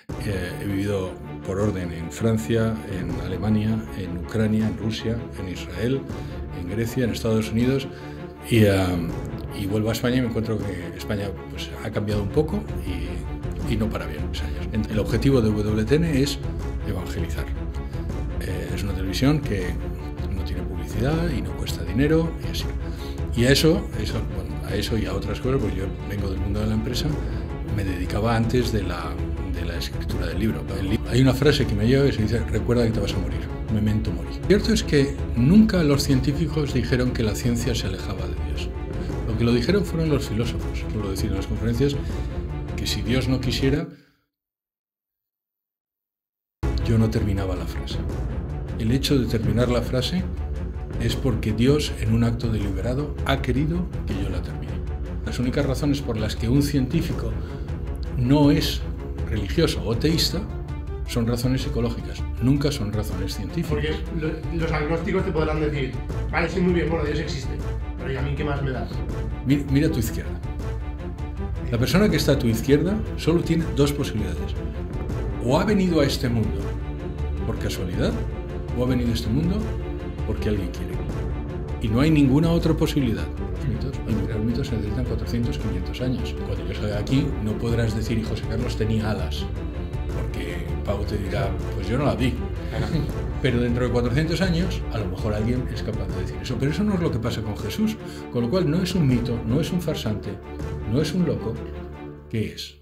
He vivido por orden en Francia, en Alemania, en Ucrania, en Rusia, en Israel, en Grecia, en Estados Unidos y vuelvo a España y me encuentro que España pues, ha cambiado un poco y no para bien mis años. El objetivo de WTN es evangelizar. Es una televisión que no tiene publicidad y no cuesta dinero y así. Y a eso y a otras cosas, pues yo vengo del mundo de la empresa, me dedicaba antes de la escritura del libro. Hay una frase que me lleva y se dice: recuerda que te vas a morir, memento mori. Lo cierto es que nunca los científicos dijeron que la ciencia se alejaba de Dios. Lo que lo dijeron fueron los filósofos. Suelo decir en las conferencias que si Dios no quisiera, yo no terminaba la frase. El hecho de terminar la frase es porque Dios, en un acto deliberado, ha querido que yo la termine. Las únicas razones por las que un científico no es religioso o teísta son razones psicológicas, nunca son razones científicas. Porque los agnósticos te podrán decir: vale, sí, muy bien, bueno, Dios existe, pero ¿y a mí qué más me da? Mira a tu izquierda. La persona que está a tu izquierda solo tiene dos posibilidades. O ha venido a este mundo por casualidad, o ha venido a este mundo porque alguien quiere. Y no hay ninguna otra posibilidad. Los mitos se necesitan 400, 500 años. Cuando yo salga aquí, no podrás decir: y José Carlos tenía alas, porque Pau te dirá: pues yo no la vi. Pero dentro de 400 años, a lo mejor alguien es capaz de decir eso. Pero eso no es lo que pasa con Jesús. Con lo cual, no es un mito, no es un farsante, no es un loco. ¿Qué es?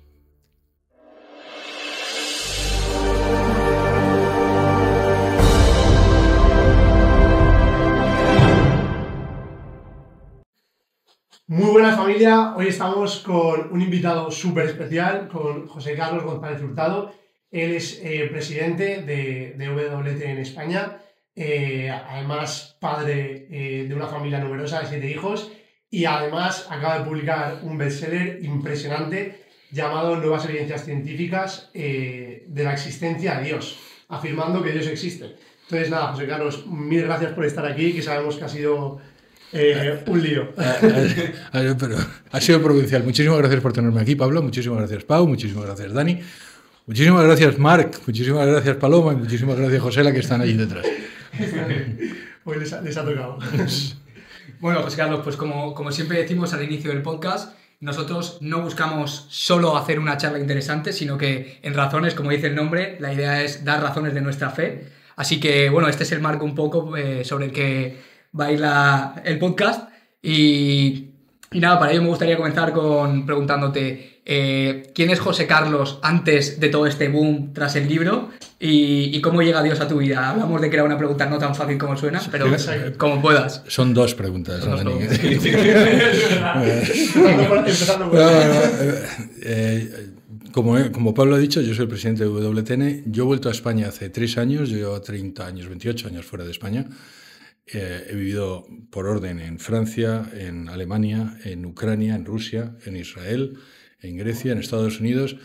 Muy buena familia, hoy estamos con un invitado súper especial, con José Carlos González Hurtado. Él es presidente de WT en España, además padre de una familia numerosa de 7 hijos y además acaba de publicar un bestseller impresionante llamado Nuevas evidencias científicas de la existencia de Dios, afirmando que Dios existe. Entonces nada, José Carlos, mil gracias por estar aquí, que sabemos que ha sido un lío. Pero ha sido provincial. Muchísimas gracias por tenerme aquí, Pablo. Muchísimas gracias, Pau. Muchísimas gracias, Dani. Muchísimas gracias, Marc. Muchísimas gracias, Paloma. Y muchísimas gracias, Josela, que están allí detrás. Hoy les ha tocado. Bueno, José Carlos, pues como siempre decimos al inicio del podcast, nosotros no buscamos solo hacer una charla interesante, sino que en razones, como dice el nombre, la idea es dar razones de nuestra fe. Así que, bueno, este es el marco un poco sobre el que va a ir el podcast y nada, para ello me gustaría comenzar preguntándote ¿quién es José Carlos antes de todo este boom tras el libro y cómo llega Dios a tu vida? Hablamos de que era una pregunta no tan fácil como suena, pero como puedas. Son dos preguntas, Son Dani. Empezando por Como Pablo ha dicho, yo soy el presidente de WTN. Yo he vuelto a España hace 3 años, yo llevo 30 años, 28 años fuera de España. He vivido por orden en Francia, en Alemania, en Ucrania, en Rusia, en Israel, en Grecia, en Estados Unidos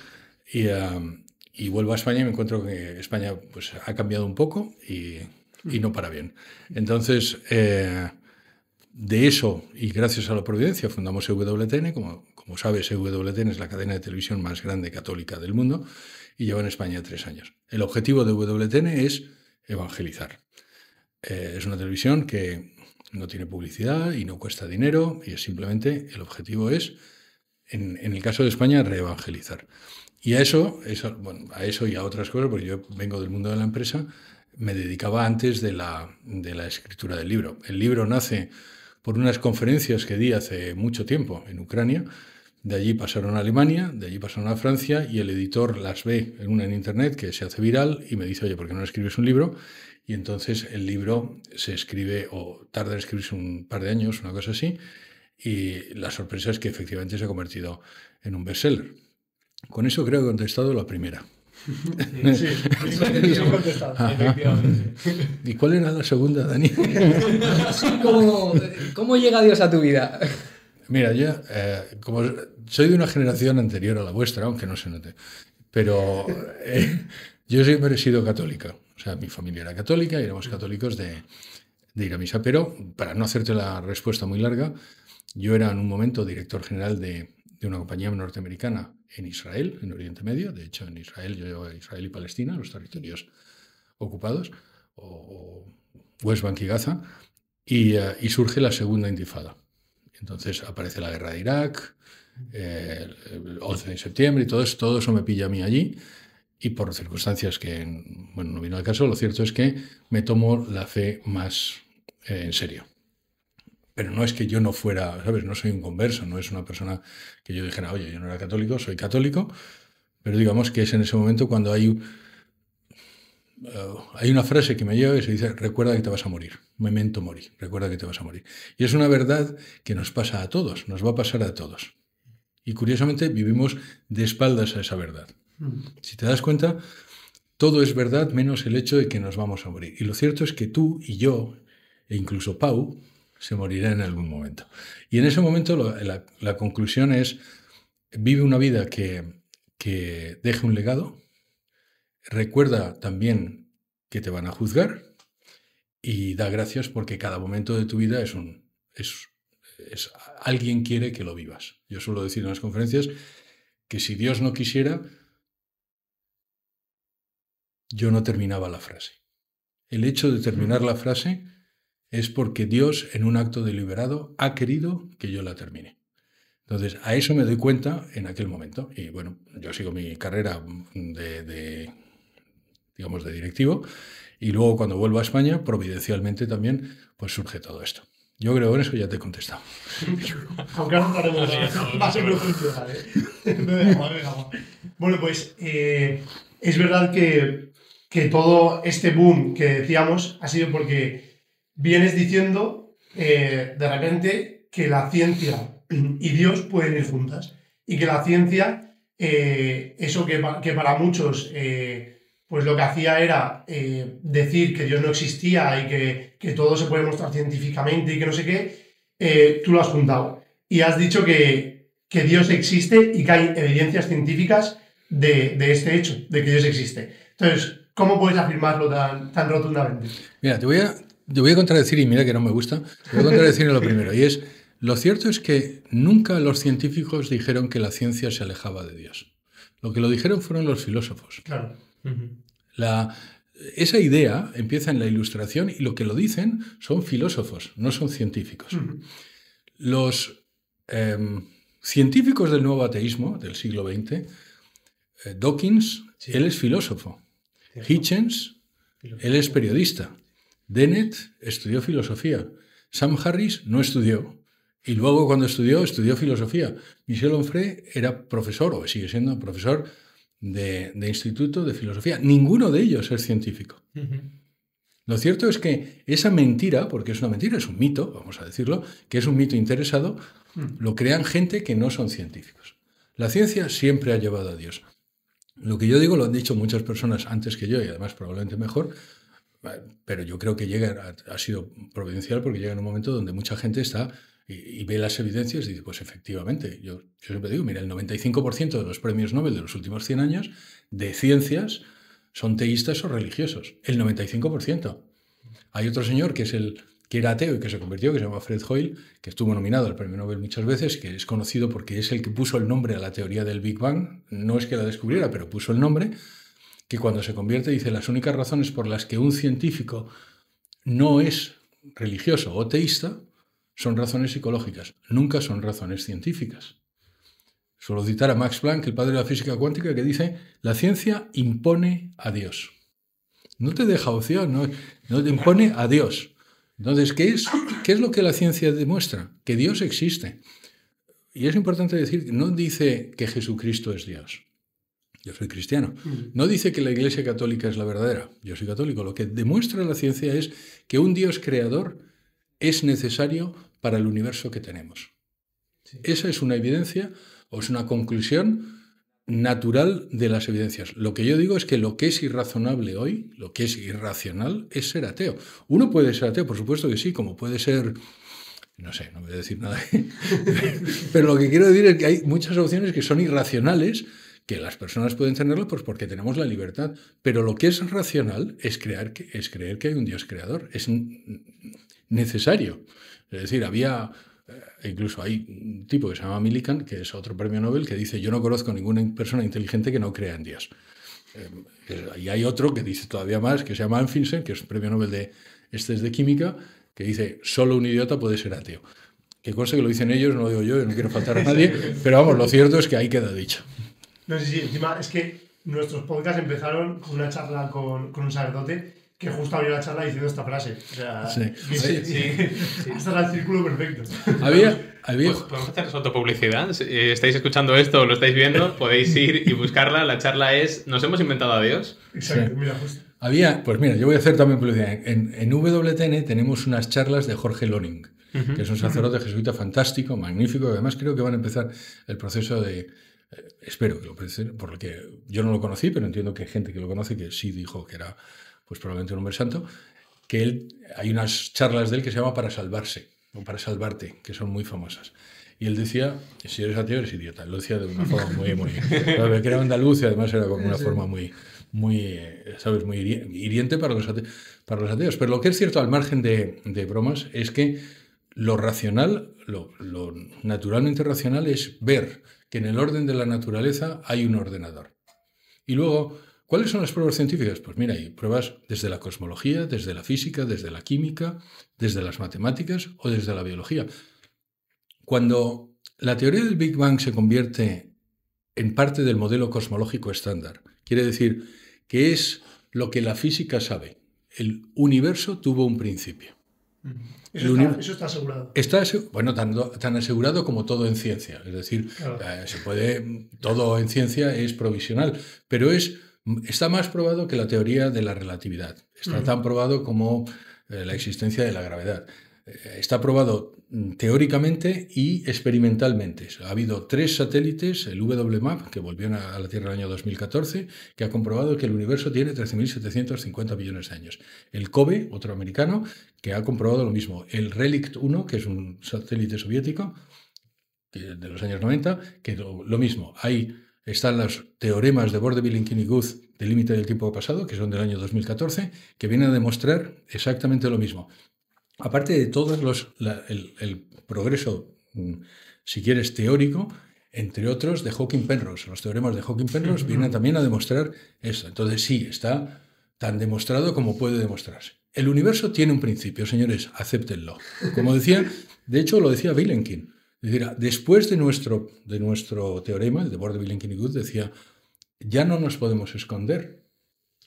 y vuelvo a España y me encuentro que España pues, ha cambiado un poco y no para bien. Entonces, de eso y gracias a la providencia fundamos EWTN. Como sabes, EWTN es la cadena de televisión más grande católica del mundo y lleva en España 3 años. El objetivo de EWTN es evangelizar. Es una televisión que no tiene publicidad y no cuesta dinero y simplemente el objetivo es, en el caso de España, reevangelizar. Y a eso y a otras cosas, porque yo vengo del mundo de la empresa, me dedicaba antes de la escritura del libro. El libro nace por unas conferencias que di hace mucho tiempo en Ucrania. De allí pasaron a Alemania, de allí pasaron a Francia y el editor las ve en una en internet que se hace viral y me dice: oye, ¿por qué no escribes un libro? Y entonces el libro se escribe o tarda en escribirse un par de años, una cosa así, y la sorpresa es que efectivamente se ha convertido en un bestseller. Con eso creo que he contestado la primera. Sí, he contestado. Efectivamente. ¿Y cuál era la segunda, Dani? ¿Cómo llega Dios a tu vida? Mira, yo como soy de una generación anterior a la vuestra, aunque no se note, pero yo siempre he sido católica. O sea, mi familia era católica y éramos católicos de ir a misa. Pero, para no hacerte la respuesta muy larga, yo era en un momento director general de de una compañía norteamericana en Israel, en Oriente Medio. De hecho, en Israel, yo llevo a Israel y Palestina, los territorios ocupados, o West Bank y Gaza, y surge la segunda intifada. Entonces aparece la guerra de Irak, el 11 de septiembre, y todo eso me pilla a mí allí. Y por circunstancias que, bueno, no vino al caso, lo cierto es que me tomo la fe más en serio. Pero no es que yo no fuera, ¿sabes? No soy un converso, no es una persona que yo dijera, oye, yo no era católico, soy católico, pero digamos que es en ese momento cuando hay una frase que me lleva y se dice, recuerda que te vas a morir, memento mori, recuerda que te vas a morir. Y es una verdad que nos pasa a todos, nos va a pasar a todos. Y curiosamente vivimos de espaldas a esa verdad. Si te das cuenta, todo es verdad menos el hecho de que nos vamos a morir. Y lo cierto es que tú y yo, e incluso Pau, se morirá en algún momento. Y en ese momento la conclusión es, vive una vida que deje un legado, recuerda también que te van a juzgar y da gracias porque cada momento de tu vida alguien quiere que lo vivas. Yo suelo decir en las conferencias que si Dios no quisiera, yo no terminaba la frase. El hecho de terminar la frase es porque Dios, en un acto deliberado, ha querido que yo la termine. Entonces, a eso me doy cuenta en aquel momento. Y bueno, yo sigo mi carrera digamos, de directivo. Y luego, cuando vuelvo a España, providencialmente también, pues surge todo esto. Yo creo que en eso ya te he contestado. Aunque ahora hablaremos más en profundidad, ¿eh? Bueno, pues es verdad que todo este boom que decíamos ha sido porque vienes diciendo de repente que la ciencia y Dios pueden ir juntas y que la ciencia, eso que para muchos pues lo que hacía era decir que Dios no existía y que todo se puede mostrar científicamente y que no sé qué, tú lo has juntado y has dicho que Dios existe y que hay evidencias científicas de este hecho, de que Dios existe. Entonces, ¿cómo puedes afirmarlo tan rotundamente? Mira, te voy a contradecir, y mira que no me gusta, te voy a contradecir en lo primero, y es, lo cierto es que nunca los científicos dijeron que la ciencia se alejaba de Dios. Lo que lo dijeron fueron los filósofos. Claro. Esa idea empieza en la Ilustración y lo que lo dicen son filósofos, no son científicos. Los científicos del nuevo ateísmo del siglo XX, Dawkins, sí, él es filósofo. Hitchens, él es periodista. Dennett estudió filosofía. Sam Harris no estudió. Y luego, cuando estudió filosofía. Michel Onfray era profesor, o sigue siendo profesor de instituto de filosofía. Ninguno de ellos es científico. Lo cierto es que esa mentira, porque es una mentira, es un mito, vamos a decirlo, que es un mito interesado, lo crean gente que no son científicos. La ciencia siempre ha llevado a Dios. Lo que yo digo lo han dicho muchas personas antes que yo y además probablemente mejor, pero yo creo que ha sido providencial porque llega en un momento donde mucha gente está y ve las evidencias y dice, pues efectivamente, yo siempre digo, mira, el 95% de los premios Nobel de los últimos 100 años de ciencias son teístas o religiosos, el 95%. Hay otro señor que era ateo y que se convirtió, que se llama Fred Hoyle, que estuvo nominado al premio Nobel muchas veces, que es conocido porque es el que puso el nombre a la teoría del Big Bang, no es que la descubriera, pero puso el nombre, que cuando se convierte dice, las únicas razones por las que un científico no es religioso o teísta son razones psicológicas, nunca son razones científicas. Suelo citar a Max Planck, el padre de la física cuántica, que dice, la ciencia impone a Dios. No te deja opción, no te impone a Dios. Entonces, ¿qué es lo que la ciencia demuestra? Que Dios existe. Y es importante decir, no dice que Jesucristo es Dios. Yo soy cristiano. No dice que la Iglesia Católica es la verdadera. Yo soy católico. Lo que demuestra la ciencia es que un Dios creador es necesario para el universo que tenemos. Sí. Esa es una evidencia o es una conclusión natural de las evidencias. Lo que yo digo es que lo que es irrazonable hoy, lo que es irracional, es ser ateo. Uno puede ser ateo, por supuesto que sí, como puede ser, no sé, no voy a decir nada, pero lo que quiero decir es que hay muchas opciones que son irracionales, que las personas pueden tenerlo pues porque tenemos la libertad, pero lo que es racional es creer que hay un Dios creador, es necesario. Es decir, había Incluso hay un tipo que se llama Millikan, que es otro premio Nobel, que dice: yo no conozco ninguna persona inteligente que no crea en Dios. Y hay otro que dice todavía más, que se llama Anfinsen, que es un premio Nobel es de química, que dice: solo un idiota puede ser ateo. Que conste que lo dicen ellos, no lo digo yo no quiero faltar a nadie, pero vamos, lo cierto es que ahí queda dicho. No sé si encima es que nuestros podcasts empezaron con una charla con un sacerdote que justo abrió la charla diciendo esta frase. O sea, Sí. hasta era el círculo perfecto. Había ¿Podemos hacer autopublicidad? Si estáis escuchando esto o lo estáis viendo, podéis ir y buscarla. La charla es ¿Nos hemos inventado a Dios? Exacto, Sí. mira, justo. Pues mira, yo voy a hacer también publicidad. En WTN tenemos unas charlas de Jorge Loring, que es un sacerdote jesuita fantástico, magnífico, que además creo que van a empezar el proceso de... espero que lo empiecen, por lo que yo no lo conocí, pero entiendo que hay gente que lo conoce que sí dijo que era pues probablemente un hombre santo, que hay unas charlas de él que se llama Para salvarse, o Para salvarte, que son muy famosas. Y él decía: si eres ateo, eres idiota. Lo decía de una forma muy que era andaluz y además era como una forma muy ¿sabes? Muy hiriente para los ateos. Pero lo que es cierto, al margen de bromas, es que lo racional, lo naturalmente racional, es ver que en el orden de la naturaleza hay un ordenador. Y luego, ¿cuáles son las pruebas científicas? Pues mira, hay pruebas desde la cosmología, desde la física, desde la química, desde las matemáticas o desde la biología. Cuando la teoría del Big Bang se convierte en parte del modelo cosmológico estándar, quiere decir que es lo que la física sabe. El universo tuvo un principio. Eso está asegurado. Está, bueno, tan asegurado como todo en ciencia. Es decir, claro, todo en ciencia es provisional, pero está más probado que la teoría de la relatividad. Está tan probado como la existencia de la gravedad. Está probado teóricamente y experimentalmente. Ha habido 3 satélites, el WMAP, que volvió a la Tierra en el año 2014, que ha comprobado que el universo tiene 13.750 millones de años. El COBE, otro americano, que ha comprobado lo mismo. El Relict 1, que es un satélite soviético de los años 90, que lo mismo. Ahí están los teoremas de Borde-Vilenkin-Guth del límite del tiempo pasado, que son del año 2014, que vienen a demostrar exactamente lo mismo. Aparte de todo el progreso, si quieres, teórico, entre otros, de Hawking-Penrose. Los teoremas de Hawking-Penrose vienen también a demostrar esto. Entonces sí, está tan demostrado como puede demostrarse. El universo tiene un principio, señores, acéptenlo. Como decía, de hecho lo decía Vilenkin. Es decir, después de nuestro teorema, el de Borde-Vilenkin-Guth, decía: ya no nos podemos esconder.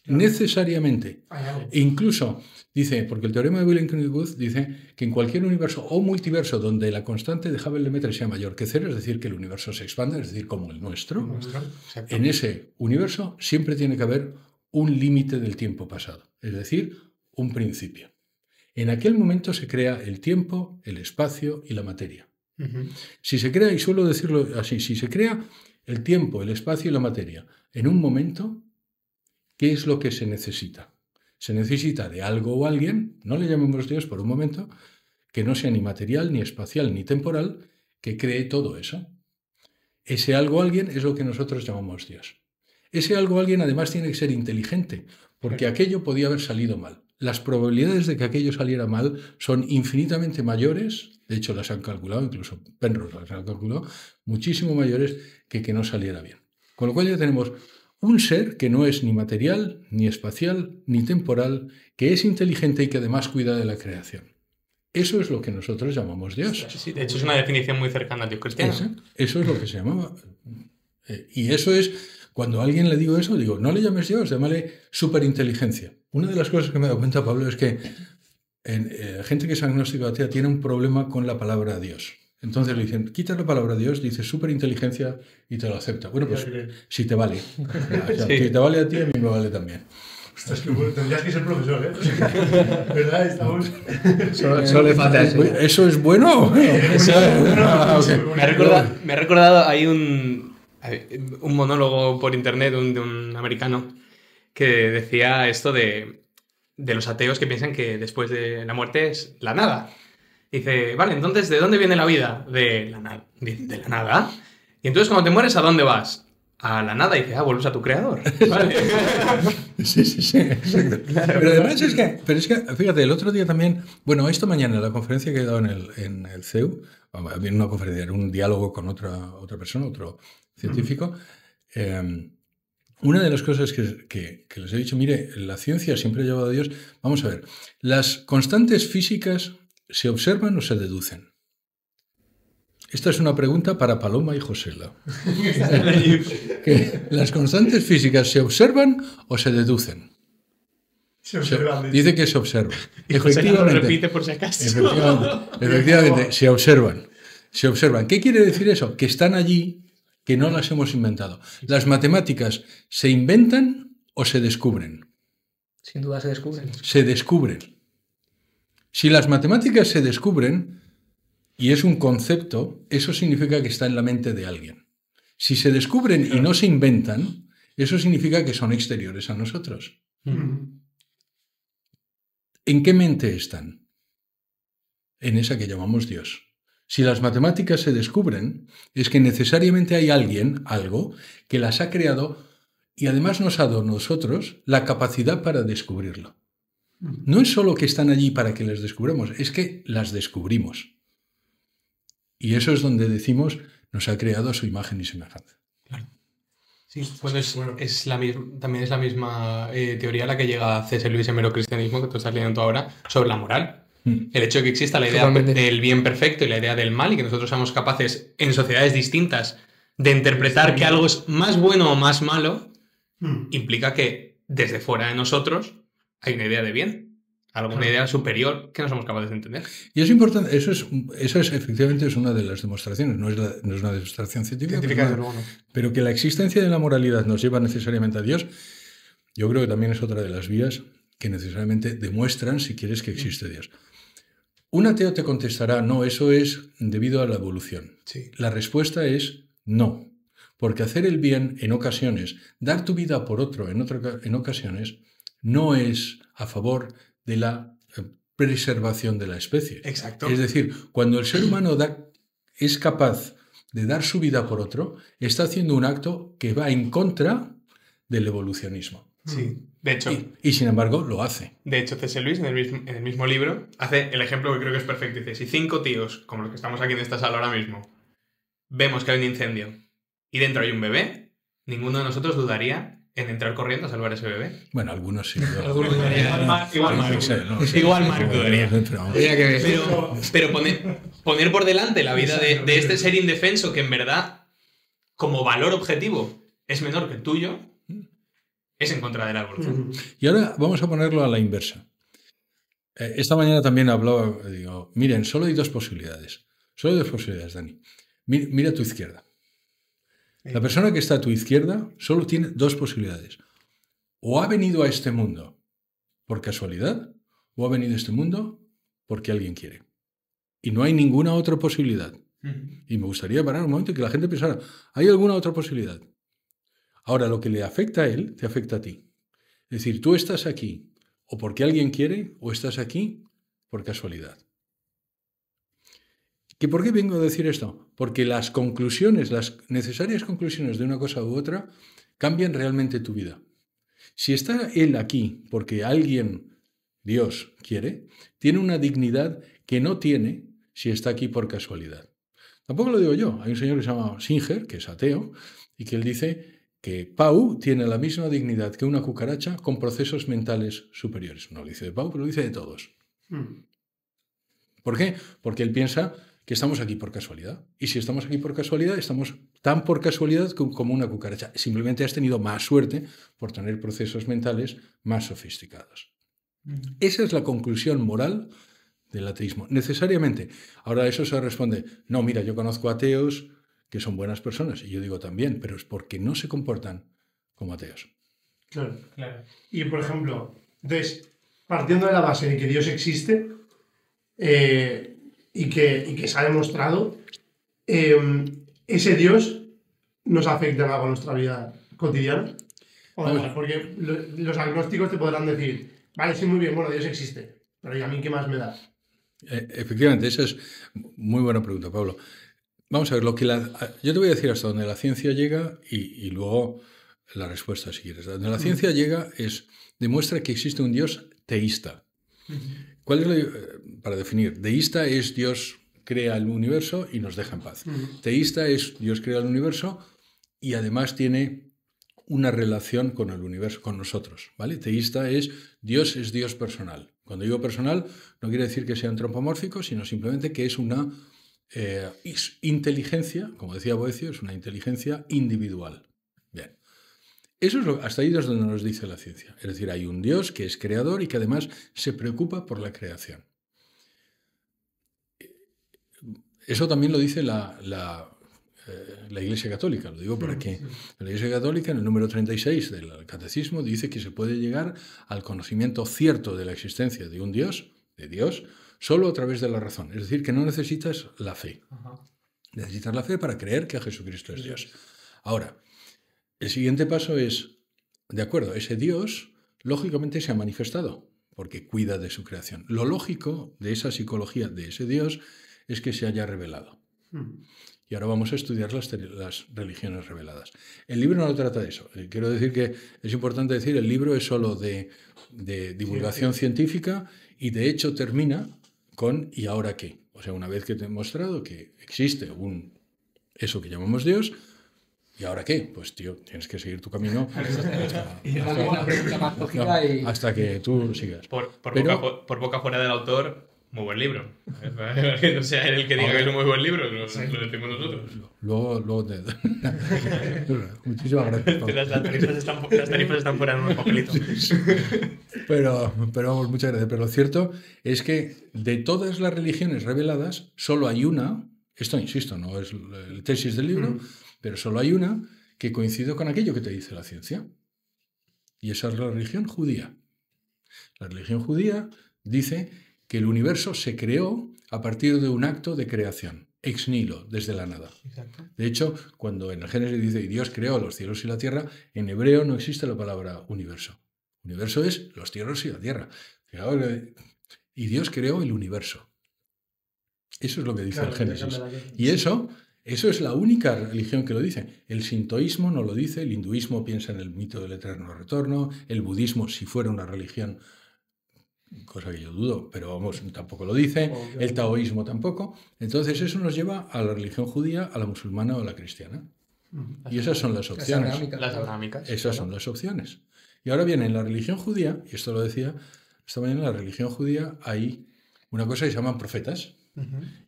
Necesariamente. Incluso dice, porque el teorema de Vilenkin-Guth dice que en cualquier universo o multiverso donde la constante de Hubble-Lemaitre sea mayor que 0, es decir, que el universo se expanda, es decir, como el nuestro, en ese universo siempre tiene que haber un límite del tiempo pasado, es decir, un principio. En aquel momento se crea el tiempo, el espacio y la materia. Si se crea, y suelo decirlo así, si se crea el tiempo, el espacio y la materia en un momento, ¿qué es lo que se necesita? Se necesita de algo o alguien, no le llamemos Dios por un momento, que no sea ni material, ni espacial, ni temporal, que cree todo eso. Ese algo o alguien es lo que nosotros llamamos Dios. Ese algo o alguien además tiene que ser inteligente, porque aquello podía haber salido mal. Las probabilidades de que aquello saliera mal son infinitamente mayores, de hecho las han calculado, incluso Penrose las ha calculado, muchísimo mayores que no saliera bien. Con lo cual ya tenemos un ser que no es ni material, ni espacial, ni temporal, que es inteligente y que además cuida de la creación. Eso es lo que nosotros llamamos Dios. Sí, de hecho es una definición muy cercana al Dios cristiano. Eso es lo que se llamaba. Y eso es, cuando a alguien le digo eso, digo, no le llames Dios, llámale superinteligencia. Una de las cosas que me he dado cuenta, Pablo, es que gente que es agnóstico atea tiene un problema con la palabra Dios. Entonces le dicen, quita la palabra Dios, dice superinteligencia y te lo acepta. Bueno, pues si te vale. O sea, si te vale a ti, a mí me vale también. Ostras, que bueno, tendrías que ser profesor, ¿eh? ¿Verdad? Estamos... Solo le falta eso. ¿Eso es bueno? Me ha recordado, hay un monólogo por internet de un americano que decía esto de los ateos que piensan que después de la muerte es la nada. Dice, vale, entonces, ¿de dónde viene la vida? De la nada. Y entonces, cuando te mueres, ¿a dónde vas? a la nada y dices, vuelves a tu creador. Vale. Sí, exacto. Claro, pero además es que, fíjate, el otro día también, bueno, esta mañana en la conferencia que he dado en el CEU, había una conferencia, era un diálogo con otra persona, otro científico, una de las cosas que les he dicho, mire, la ciencia siempre ha llevado a Dios, vamos a ver, ¿las constantes físicas se observan o se deducen? Esta es una pregunta para Paloma y Josela. ¿Las constantes físicas se observan o se deducen? Se observan. Dice que se observan. Y José lo repite por si acaso. Efectivamente, se observan. Se observan. ¿Qué quiere decir eso? Que están allí, que no las hemos inventado. ¿Las matemáticas se inventan o se descubren? Sin duda se descubren. Se descubren. Si las matemáticas se descubren y es un concepto, eso significa que está en la mente de alguien. Si se descubren y no se inventan, eso significa que son exteriores a nosotros. ¿En qué mente están? En esa que llamamos Dios. Si las matemáticas se descubren, es que necesariamente hay alguien, algo, que las ha creado y además nos ha dado a nosotros la capacidad para descubrirlo. No es solo que están allí para que las descubramos, es que las descubrimos. Y eso es donde decimos, nos ha creado a su imagen y semejanza. Claro. Sí, bueno, también es la misma teoría a la que llega C.S. Lewis en Mero Cristianismo, que tú estás leyendo ahora, sobre la moral. El hecho de que exista la idea del bien perfecto y la idea del mal, y que nosotros seamos capaces, en sociedades distintas, de interpretar que algo es más bueno o más malo, implica que desde fuera de nosotros hay una idea de bien. Alguna idea superior que no somos capaces de entender. Y es importante, eso es efectivamente es una de las demostraciones, no es una demostración científica, pero que la existencia de la moralidad nos lleva necesariamente a Dios, yo creo que también es otra de las vías que necesariamente demuestran si quieres que existe Dios. Un ateo te contestará, no, eso es debido a la evolución. Sí. La respuesta es no, porque hacer el bien en ocasiones, dar tu vida por otro en ocasiones, no es a favor de la preservación de la especie. Exacto. Es decir, cuando el ser humano es capaz de dar su vida por otro, está haciendo un acto que va en contra del evolucionismo. Sí, de hecho. Y sin embargo, lo hace. De hecho, C.S. Lewis, en el mismo libro, hace el ejemplo que creo que es perfecto. Dice, si 5 tíos, como los que estamos aquí en esta sala ahora mismo, vemos que hay un incendio y dentro hay un bebé, ninguno de nosotros dudaría en entrar corriendo a salvar a ese bebé. Bueno, algunos sí. Algunos dudarían. Igual Mark dudaría. Pero poner por delante la vida de este ser indefenso que en verdad, como valor objetivo, es menor que el tuyo, es en contra de la evolución. Y ahora vamos a ponerlo a la inversa. Esta mañana también hablaba, digo, miren, solo hay dos posibilidades. Solo hay dos posibilidades, Dani. Mira a tu izquierda. La persona que está a tu izquierda solo tiene dos posibilidades. O ha venido a este mundo por casualidad, o ha venido a este mundo porque alguien quiere. Y no hay ninguna otra posibilidad. Y me gustaría parar un momento y que la gente pensara, ¿hay alguna otra posibilidad? Ahora, lo que le afecta a él, te afecta a ti. Es decir, tú estás aquí o porque alguien quiere, o estás aquí por casualidad. ¿Que por qué vengo a decir esto? Porque las conclusiones, las necesarias conclusiones de una cosa u otra, cambian realmente tu vida. Si está él aquí porque alguien, Dios, quiere, tiene una dignidad que no tiene si está aquí por casualidad. Tampoco lo digo yo. Hay un señor que se llama Singer, que es ateo, y que él dice que Pau tiene la misma dignidad que una cucaracha con procesos mentales superiores. No lo dice de Pau, pero lo dice de todos. ¿Por qué? Porque él piensa que estamos aquí por casualidad. Y si estamos aquí por casualidad, estamos tan por casualidad como una cucaracha. Simplemente has tenido más suerte por tener procesos mentales más sofisticados. Esa es la conclusión moral del ateísmo. Necesariamente. Ahora a eso se responde, no, mira, yo conozco ateos que son buenas personas. Y yo digo también, pero es porque no se comportan como ateos. Claro. Y, por ejemplo, entonces, partiendo de la base de que Dios existe, y que se ha demostrado, ese Dios nos afecta en algo a nuestra vida cotidiana. Porque los agnósticos te podrán decir, vale, sí, muy bien, bueno, Dios existe, pero ¿y a mí qué más me da? Efectivamente, esa es muy buena pregunta, Pablo. Vamos a ver, yo te voy a decir hasta donde la ciencia llega y luego la respuesta, si quieres. Donde la ciencia llega demuestra que existe un Dios teísta. ¿Cuál es para definir? Deísta es Dios crea el universo y nos deja en paz. Teísta es Dios crea el universo y además tiene una relación con el universo, con nosotros, ¿vale? Teísta es Dios personal. Cuando digo personal, no quiere decir que sea antropomórfico, sino simplemente que es una inteligencia, como decía Boecio, es una inteligencia individual. Bien. Eso es hasta ahí es donde nos dice la ciencia. Es decir, hay un Dios que es creador y que además se preocupa por la creación. Eso también lo dice la Iglesia Católica, lo digo para que la Iglesia Católica en el número 36 del Catecismo dice que se puede llegar al conocimiento cierto de la existencia de un Dios, de Dios, solo a través de la razón. Es decir, que no necesitas la fe. Necesitas la fe para creer que Jesucristo es Dios. Ahora, el siguiente paso es, de acuerdo, ese Dios lógicamente se ha manifestado porque cuida de su creación. Lo lógico de esa psicología de ese Dios es que se haya revelado. Y ahora vamos a estudiar las religiones reveladas. El libro no trata de eso. Quiero decir que es importante decir, el libro es solo de divulgación científica y de hecho termina con ¿y ahora qué? O sea, una vez que te he mostrado que existe eso que llamamos Dios, ¿y ahora qué? Pues tío, tienes que seguir tu camino hasta que tú sigas. Por boca fuera del autor, muy buen libro. No sea él el que diga que es un muy buen libro, lo decimos nosotros. Luego muchísimas gracias. Las tarifas están fuera en un papelito. Pero vamos, muchas gracias. Pero lo cierto es que de todas las religiones reveladas, solo hay una, esto insisto, no es el tesis del libro, pero solo hay una que coincide con aquello que te dice la ciencia. Y esa es la religión judía. La religión judía dice que el universo se creó a partir de un acto de creación, ex nihilo, desde la nada. Exacto. De hecho, cuando en el Génesis dice y Dios creó los cielos y la tierra, en hebreo no existe la palabra universo. Universo es los cielos y la tierra. Y Dios creó el universo. Eso es lo que dice el Génesis. Y eso es la única religión que lo dice. El sintoísmo no lo dice, el hinduismo piensa en el mito del eterno retorno, el budismo, si fuera una religión, cosa que yo dudo, pero vamos, tampoco lo dice, el taoísmo tampoco. Entonces eso nos lleva a la religión judía, a la musulmana o a la cristiana. Y esas son las opciones. Las abrámicas. Esas son las opciones. Y ahora bien, en la religión judía, y esto lo decía esta mañana, en la religión judía hay una cosa que se llaman profetas.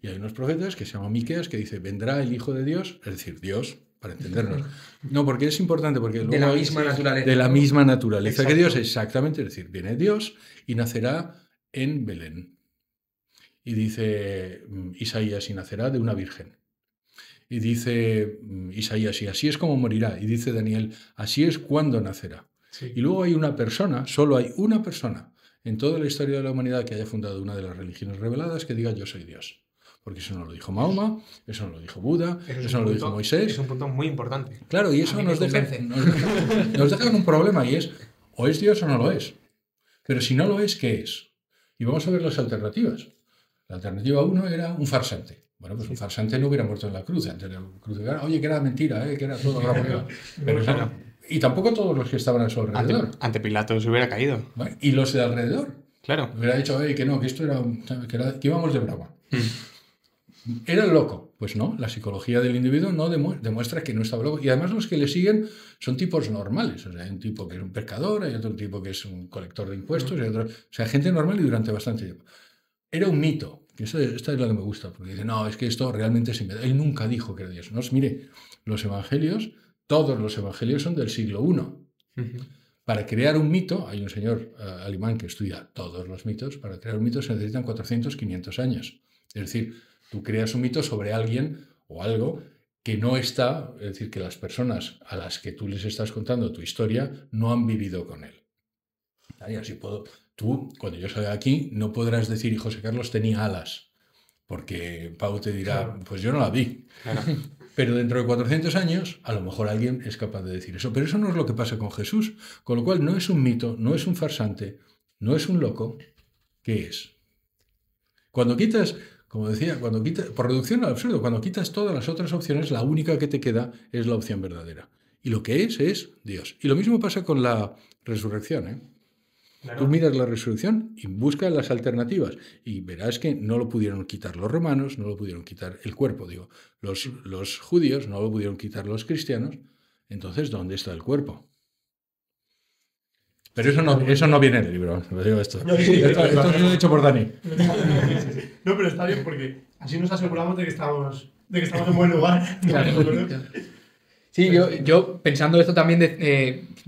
Y hay unos profetas que se llaman Miqueas, que dice, vendrá el Hijo de Dios, es decir, Dios, para entendernos. No, porque es importante, porque luego de la misma naturaleza. De la misma naturaleza. Exacto. Que Dios, exactamente, es decir, viene Dios y nacerá en Belén. Y dice Isaías, y nacerá de una virgen. Y dice Isaías, y así es como morirá. Y dice Daniel, así es cuando nacerá. Sí. Y luego hay una persona, solo hay una persona en toda la historia de la humanidad que haya fundado una de las religiones reveladas que diga yo soy Dios. Porque eso no lo dijo Mahoma, eso no lo dijo Buda, eso no lo dijo Moisés. Es un punto muy importante. Claro, y eso nos deja en un problema, y es o es Dios o no lo es. Pero si no lo es, ¿qué es? Y vamos a ver las alternativas. La alternativa 1 era un farsante. Bueno, pues un farsante no hubiera muerto en la cruz. Antes de crucificar, oye, que era mentira, que era todo broma. Pero claro. Y tampoco todos los que estaban a su alrededor. Ante Pilato se hubiera caído. ¿Vale? Y los de alrededor. Claro. Hubiera dicho, que no, que esto era, que íbamos de broma. ¿Era loco? Pues no, la psicología del individuo no demuestra que no estaba loco. Y además los que le siguen son tipos normales. O sea, hay un tipo que es un pescador, hay otro tipo que es un colector de impuestos, hay otro, o sea, gente normal y durante bastante tiempo. Era un mito. Esta es la que me gusta, porque dice, no, es que esto realmente es inventado. Él nunca dijo que era Dios. No, mire, los evangelios, todos los evangelios son del siglo I. Para crear un mito, hay un señor alemán que estudia todos los mitos, para crear un mito se necesitan 400, 500 años. Es decir, tú creas un mito sobre alguien o algo que no está, es decir, que las personas a las que tú les estás contando tu historia no han vivido con él. Y así tú, cuando yo salga aquí, no podrás decir, y José Carlos tenía alas, porque Pau te dirá, pues yo no la vi. Claro. Pero dentro de 400 años, a lo mejor alguien es capaz de decir eso. Pero eso no es lo que pasa con Jesús. Con lo cual, no es un mito, no es un farsante, no es un loco. ¿Qué es? Cuando quitas como decía, por reducción al absurdo, cuando quitas todas las otras opciones, la única que te queda es la opción verdadera. Y lo que es Dios. Y lo mismo pasa con la resurrección, ¿eh? Claro. Tú miras la resurrección y buscas las alternativas y verás que no lo pudieron quitar los romanos, no lo pudieron quitar el cuerpo, digo, los judíos, no lo pudieron quitar los cristianos. Entonces, ¿dónde está el cuerpo? Pero eso no viene en el libro, lo digo esto. Esto lo he hecho por Dani. No, pero está bien porque así nos aseguramos de que estamos en buen lugar. Claro. Sí, yo pensando esto también,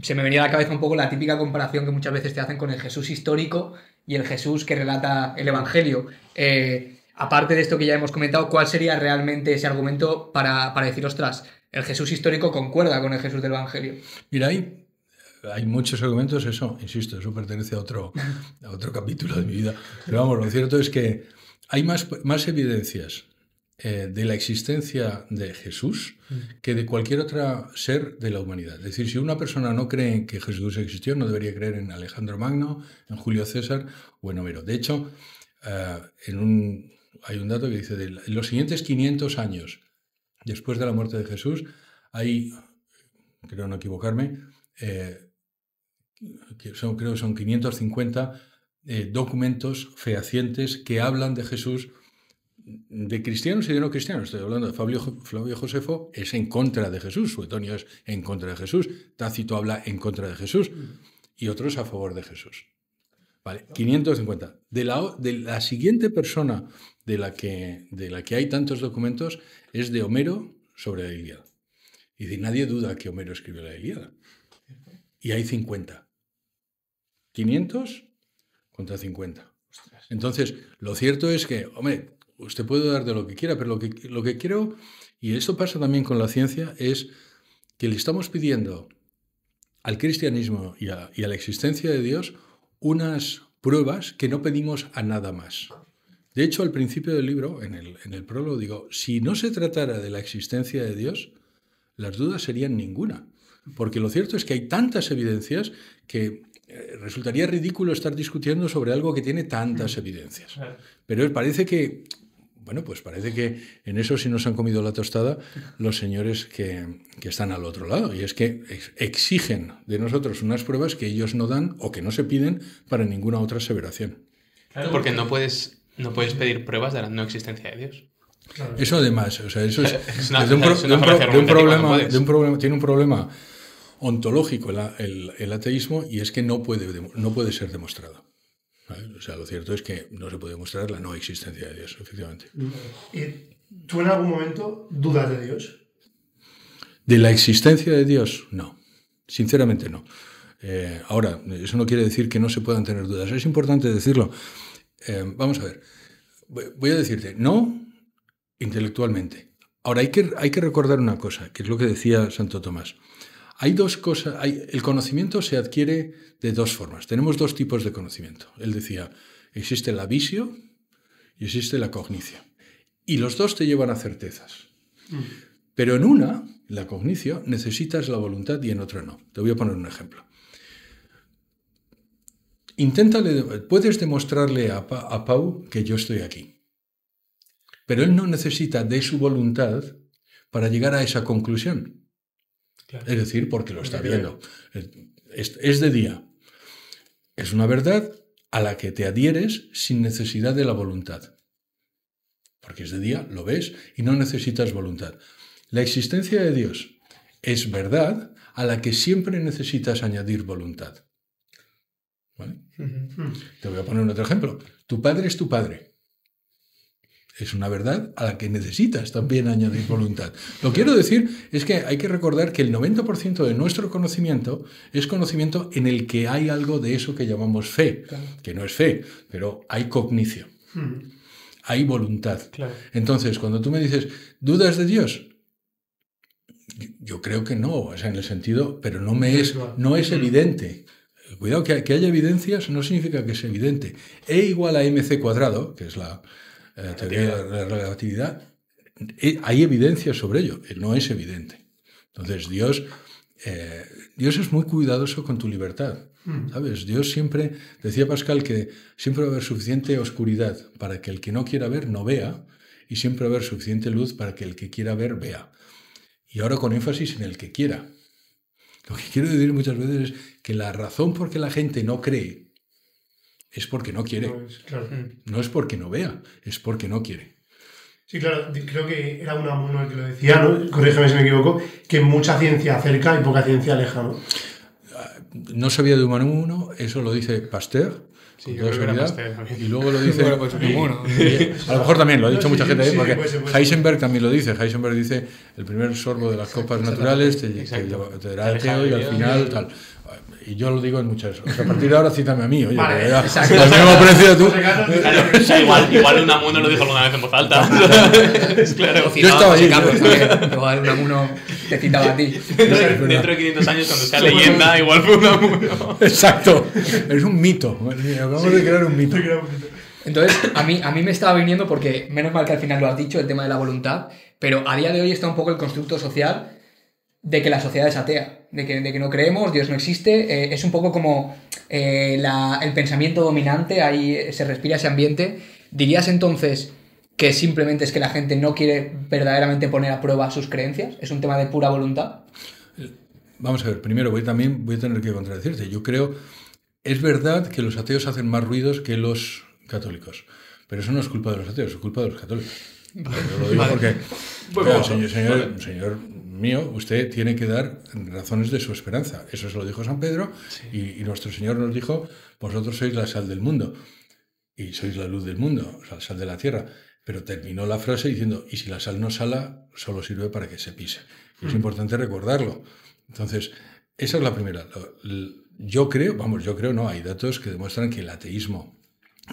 se me venía a la cabeza un poco la típica comparación que muchas veces te hacen con el Jesús histórico y el Jesús que relata el Evangelio. Aparte de esto que ya hemos comentado, ¿cuál sería realmente ese argumento para decir, ostras, el Jesús histórico concuerda con el Jesús del Evangelio? Mira, hay muchos argumentos, insisto, eso pertenece a otro capítulo de mi vida. Pero vamos, lo cierto es que hay más evidencias de la existencia de Jesús que de cualquier otro ser de la humanidad. Es decir, si una persona no cree en que Jesús existió, no debería creer en Alejandro Magno, en Julio César o en Homero. De hecho, hay un dato que dice que en los siguientes 500 años después de la muerte de Jesús, hay, creo no equivocarme, creo que son 550 documentos fehacientes que hablan de Jesús, de cristianos y de no cristianos. Estoy hablando de Flavio Josefo, es en contra de Jesús, Suetonio es en contra de Jesús, Tácito habla en contra de Jesús y otros a favor de Jesús. Vale, 550. De la siguiente persona de la que hay tantos documentos es de Homero sobre la Ilíada. Y nadie duda que Homero escribió la Ilíada. Y hay 50. 500 contra 50. Entonces, lo cierto es que, hombre, usted puede dudar de lo que quiera, pero lo que creo, y esto pasa también con la ciencia, es que le estamos pidiendo al cristianismo y a la existencia de Dios unas pruebas que no pedimos a nada más. De hecho, al principio del libro, en el prólogo, digo, si no se tratara de la existencia de Dios, las dudas serían ninguna. Porque lo cierto es que hay tantas evidencias que resultaría ridículo estar discutiendo sobre algo que tiene tantas evidencias. Pero parece que en eso sí nos han comido la tostada los señores que están al otro lado. Y es que exigen de nosotros unas pruebas que ellos no dan o que no se piden para ninguna otra aseveración. Claro, porque no puedes pedir pruebas de la no existencia de Dios. Claro. Eso además, o sea, eso tiene un problema ontológico el ateísmo, y es que no puede ser demostrado. ¿Vale? O sea, lo cierto es que no se puede demostrar la no existencia de Dios, efectivamente. ¿Tú en algún momento dudas de Dios? ¿De la existencia de Dios? No, sinceramente no. Ahora, eso no quiere decir que no se puedan tener dudas, es importante decirlo. Vamos a ver, voy a decirte, no intelectualmente. Ahora, hay que recordar una cosa, que es lo que decía Santo Tomás. Hay dos cosas, el conocimiento se adquiere de dos formas. Tenemos dos tipos de conocimiento. Él decía, existe la visio y existe la cognicio. Y los dos te llevan a certezas. Pero en una, la cognicio, necesitas la voluntad y en otra no. Te voy a poner un ejemplo. Puedes demostrarle a Pau que yo estoy aquí. Pero él no necesita de su voluntad para llegar a esa conclusión. Claro. Es decir, porque lo está viendo. Es de día. Es una verdad a la que te adhieres sin necesidad de la voluntad. Porque es de día, lo ves y no necesitas voluntad. La existencia de Dios es verdad a la que siempre necesitas añadir voluntad. ¿Vale? Te voy a poner otro ejemplo. Tu padre es tu padre. Es una verdad a la que necesitas también añadir voluntad. Lo que quiero decir es que hay que recordar que el 90% de nuestro conocimiento es conocimiento en el que hay algo de eso que llamamos fe, claro. Que no es fe, pero hay cognición, hay voluntad. Claro. Entonces, cuando tú me dices, ¿dudas de Dios? Yo creo que no, o sea, en el sentido, pero no es evidente. Cuidado, que haya evidencias no significa que es evidente. E igual a mc cuadrado, que es la teoría de la relatividad, hay evidencia sobre ello, no es evidente. Entonces, Dios es muy cuidadoso con tu libertad. ¿Sabes? Dios siempre, decía Pascal, que siempre va a haber suficiente oscuridad para que el que no quiera ver no vea, y siempre va a haber suficiente luz para que el que quiera ver vea. Y ahora con énfasis en el que quiera. Lo que quiero decir muchas veces es que la razón por que la gente no cree es porque no quiere. Claro. No es porque no vea, es porque no quiere. Sí, claro, creo que era Unamuno el que lo decía, ¿no? Corrígeme si me equivoco, que mucha ciencia acerca y poca ciencia aleja, ¿no? No sabía de Unamuno, eso lo dice Pasteur. Sí, yo creo que era Pasteur también. Y luego lo dice... Bueno, pues Unamuno. A lo mejor también, lo ha dicho mucha gente, sí, porque puede ser. Heisenberg también lo dice. Heisenberg dice, el primer sorbo de las copas naturales te dará ateo y al final tal. Y yo lo digo en muchas... O sea, a partir de ahora cítame a mí, oye, Vale, que ya, exacto. al mismo precio tú. Claro, o sea, igual Unamuno lo dijo alguna vez en voz alta. Es claro. Yo estaba allí. Carlos también. Igual Unamuno te citaba a ti. Dentro de 500 años, cuando sea leyenda, igual fue Unamuno. Exacto. Es un mito. Acabamos de crear un mito. Entonces, a mí me estaba viniendo porque, menos mal que al final lo has dicho, el tema de la voluntad, pero a día de hoy está un poco el constructo social de que la sociedad es atea, de que no creemos, Dios no existe, es un poco como el pensamiento dominante, ahí se respira ese ambiente. ¿Dirías entonces que simplemente es que la gente no quiere verdaderamente poner a prueba sus creencias? ¿Es un tema de pura voluntad? Vamos a ver, primero voy a tener que contradecirte. Yo creo, es verdad que los ateos hacen más ruidos que los católicos, pero eso no es culpa de los ateos, es culpa de los católicos. Yo lo digo porque, claro, señor mío, usted tiene que dar razones de su esperanza. Eso se lo dijo San Pedro, y nuestro Señor nos dijo, vosotros sois la sal del mundo y sois la luz del mundo, la sal de la tierra. Pero terminó la frase diciendo, y si la sal no sala, solo sirve para que se pise. Y es importante recordarlo. Entonces, esa es la primera. Yo creo, no, hay datos que demuestran que el ateísmo,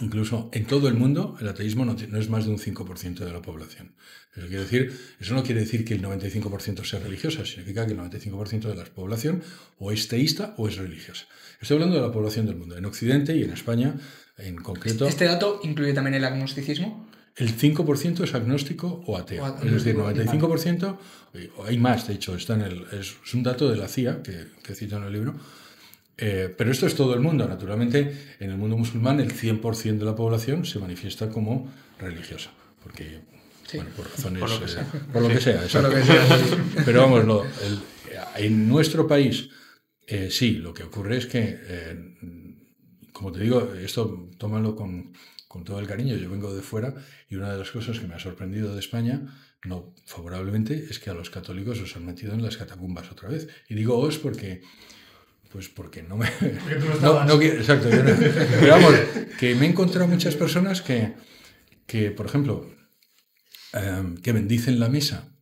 incluso en todo el mundo, el ateísmo no es más de un 5% de la población. Eso no quiere decir que el 95% sea religiosa, significa que el 95% de la población o es teísta o es religiosa. Estoy hablando de la población del mundo. En Occidente y en España, en concreto... ¿Este dato incluye también el agnosticismo? El 5% es agnóstico o ateo. Es decir, 95%, hay más, de hecho, es un dato de la CIA, que cito en el libro. Pero esto es todo el mundo. Naturalmente, en el mundo musulmán, el 100% de la población se manifiesta como religiosa. Porque, bueno, por razones... Por lo que sea, exacto. Pero vamos, en nuestro país, sí, lo que ocurre es que, como te digo, esto tómalo con todo el cariño. Yo vengo de fuera y una de las cosas que me ha sorprendido de España, no favorablemente, es que a los católicos os han metido en las catacumbas otra vez. Y digo os porque no me... Porque tú no estabas. Exacto. Pero vamos, que me he encontrado muchas personas que por ejemplo, que bendicen la mesa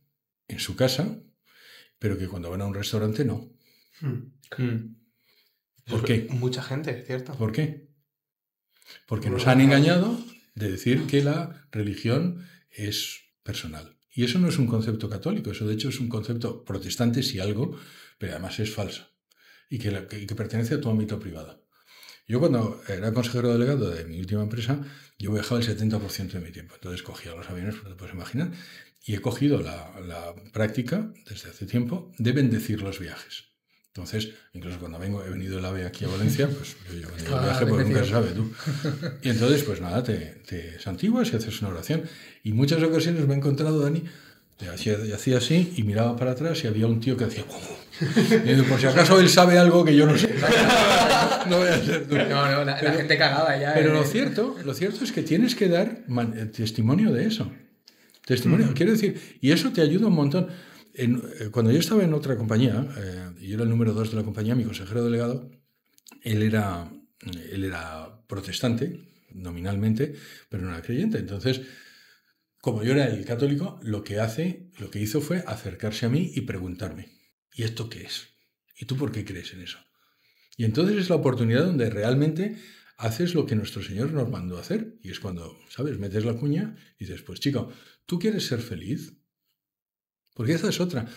en su casa, pero que cuando van a un restaurante no. ¿Por qué? Mucha gente, ¿cierto? ¿Por qué? Porque nos han engañado de decir que la religión es personal. Y eso no es un concepto católico, eso de hecho es un concepto protestante, si algo, pero además es falso. Y que pertenece a tu ámbito privado. Yo cuando era consejero delegado de mi última empresa, yo viajaba el 70% de mi tiempo. Entonces cogía los aviones, te puedes imaginar, y he cogido la práctica, desde hace tiempo, de bendecir los viajes. Entonces, incluso cuando he venido el AVE aquí a Valencia, pues yo he venido el viaje porque nunca se sabe tú. Y entonces, pues nada, te santiguas y haces una oración. Y muchas ocasiones me he encontrado, Dani, hacía así y miraba para atrás y había un tío que hacía... Y digo, por si acaso él sabe algo que yo no sé. No voy a ser tú. No, la gente cagada ya. Pero lo cierto es que tienes que dar testimonio de eso. Testimonio, quiero decir, y eso te ayuda un montón. Cuando yo estaba en otra compañía, y yo era el número 2 de la compañía, mi consejero delegado, él era protestante, nominalmente, pero no era creyente. Entonces, como yo era el católico, lo que hizo fue acercarse a mí y preguntarme, ¿y esto qué es? ¿Y tú por qué crees en eso? Y entonces es la oportunidad donde realmente haces lo que nuestro Señor nos mandó a hacer. Y es cuando, ¿sabes? Metes la cuña y dices, pues chico, ¿tú quieres ser feliz? Porque esa es otra.